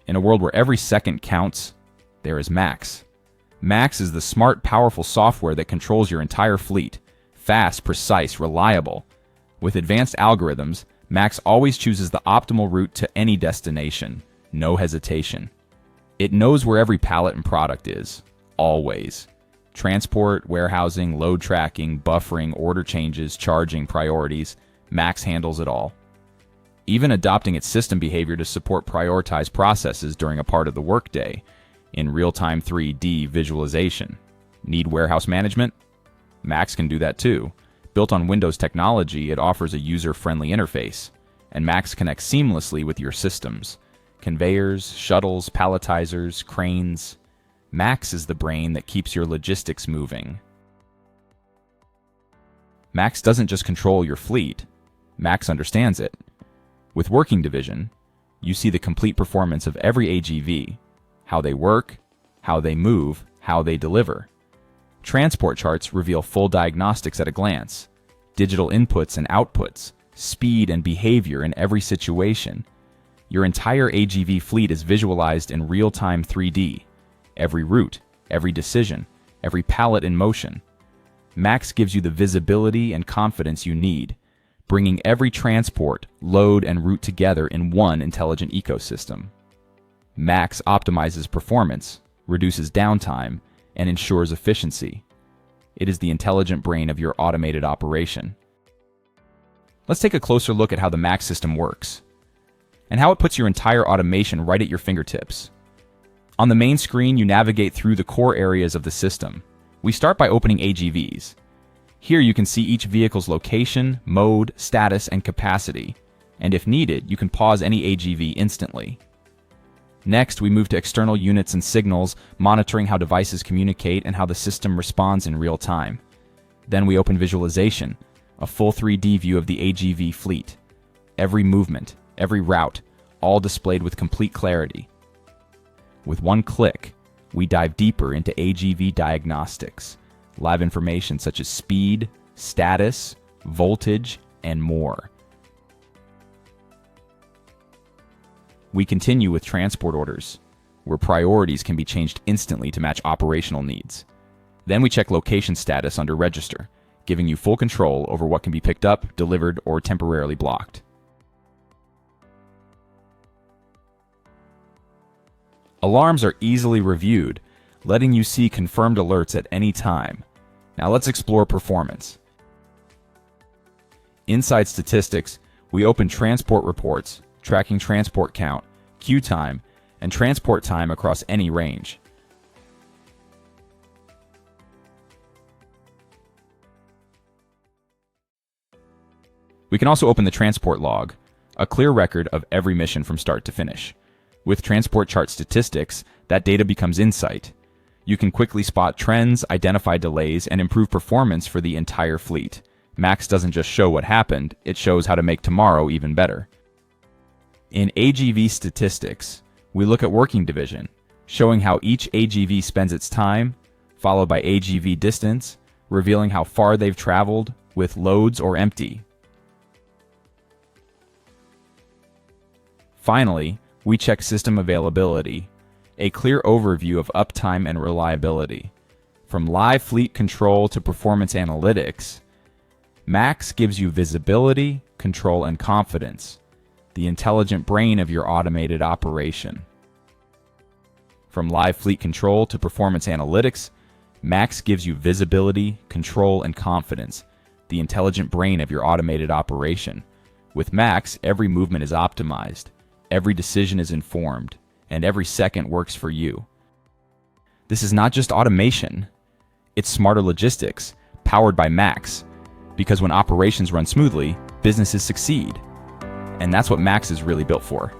In a world where every second counts, there is Max. Max is the smart, powerful software that controls your entire fleet. Fast, precise, reliable. With advanced algorithms, Max always chooses the optimal route to any destination. No hesitation. It knows where every pallet and product is. Always. Transport, warehousing, load tracking, buffering, order changes, charging, priorities. Max handles it all. Even adopting its system behavior to support prioritized processes during a part of the workday in real-time 3D visualization. Need warehouse management? Max can do that too. Built on Windows technology, it offers a user-friendly interface, and Max connects seamlessly with your systems. Conveyors, shuttles, palletizers, cranes. Max is the brain that keeps your logistics moving. Max doesn't just control your fleet. Max understands it. With Working Division, you see the complete performance of every AGV, how they work, how they move, how they deliver. Transport charts reveal full diagnostics at a glance, digital inputs and outputs, speed and behavior in every situation. Your entire AGV fleet is visualized in real-time 3D. Every route, every decision, every pallet in motion. Max gives you the visibility and confidence you need, bringing every transport, load, and route together in one intelligent ecosystem. Max optimizes performance, reduces downtime, and ensures efficiency. It is the intelligent brain of your automated operation. Let's take a closer look at how the Max system works, and how it puts your entire automation right at your fingertips. On the main screen, you navigate through the core areas of the system. We start by opening AGVs. Here you can see each vehicle's location, mode, status, and capacity, and if needed, you can pause any AGV instantly. Next, we move to external units and signals, monitoring how devices communicate and how the system responds in real time. Then we open visualization, a full 3D view of the AGV fleet. Every movement, every route, all displayed with complete clarity. With one click, we dive deeper into AGV diagnostics, live information such as speed, status, voltage, and more. We continue with transport orders, where priorities can be changed instantly to match operational needs. Then we check location status under Register, giving you full control over what can be picked up, delivered, or temporarily blocked. Alarms are easily reviewed, letting you see confirmed alerts at any time. Now let's explore performance. Inside statistics, we open transport reports, tracking transport count, queue time, and transport time across any range. We can also open the transport log, a clear record of every mission from start to finish. With transport chart statistics, that data becomes insight. You can quickly spot trends, identify delays, and improve performance for the entire fleet. Max doesn't just show what happened, it shows how to make tomorrow even better. In AGV statistics, we look at Working Division, showing how each AGV spends its time, followed by AGV distance, revealing how far they've traveled, with loads or empty. Finally, we check system availability, a clear overview of uptime and reliability. From live fleet control to performance analytics, Max gives you visibility, control, and confidence, the intelligent brain of your automated operation. From live fleet control to performance analytics, Max gives you visibility, control, and confidence, the intelligent brain of your automated operation. With Max, every movement is optimized, every decision is informed, and every second works for you. This is not just automation, it's smarter logistics, powered by Max. Because when operations run smoothly, businesses succeed. And that's what Max is really built for.